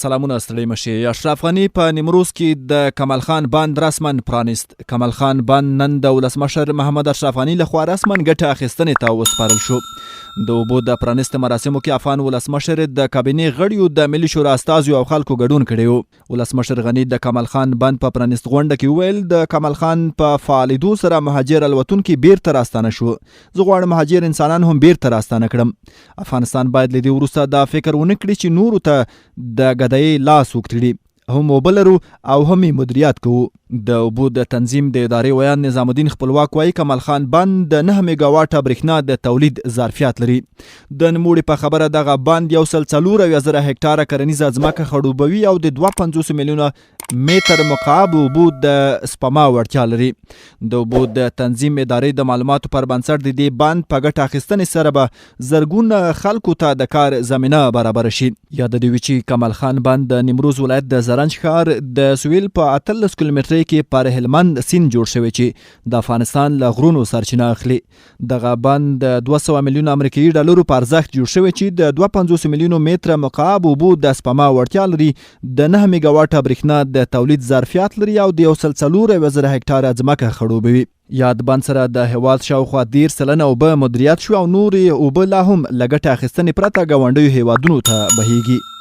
سلامونه ستړي مشي. اشرف غني په نیمروز کې د کمال خان بند رسمن پرانیست. کمال خان بند نن د ولسمشر محمد اشرف غني لخوا رسمن ګټه اخیستنې ته وسپارل شو. د اوبو د پرانیست مراسمو کې افغان ولسمشر د کابینې غړیو د ملي شورا استازیو او خلکو ګډون کړی و. ولسمشر غني د کمال خان بند په پرانیست غونډه کې وویل د کمال خان په فعالیدو سره مهاجر الوتونکي بیرته راستانه شو. زه غواړم مهاجر انسانان هم بیرته راستانه کړم. افغانستان باید له دې وروسته دا فکر ونه کړي چې نورو ته د ګدایۍ لاس وکړي. هم اوبه لرو او هم مدیریت کوو. د اوبو د تنظیم د ادارې ویان نظام الدین خپلواک وایي کمال خان بند د 9 میګاواټه برېښنا د تولید ظرفیت لري. د نوموړي په خبره دغه بند 140,000 هکټاره کرنیزه ځمکه خړوبوي او د 52 میلیونه متر مکعب اوبو د سپما وړتیا لري. د اوبو د تنظیم ادارې د معلوماتو پر بنسټ د دې بند په ګټه اخیستنې سره به زرګونه خلکو ته د کار زمینه برابر شي. یاد دی چې کمال خان بند د نیمروز ولایت د زرنج ښار د سویل په 18 کیلومترۍ کې پر هلمند سیند جوړ شوی چې د افغانستان له غرونو سرچینه اخلي. دغه بند د 200 میلیون امریکایي ډالرو په ارزښت جوړ شوی چې د 52 میلیونو متر مکعب اوبو د سپما وړتیا لري، د 9 میګاواټه برېښنا د تولید ظرفیت لري او د 140,000 هکټاره ځمکه خړوبوي. یاد بند سره د هیواد شاوخوا 10% اوبه مدیریت شو او نورې اوبه لا هم له ګټې اخیستنې پرته ګاونډیو هیوادونو ته بهیږي.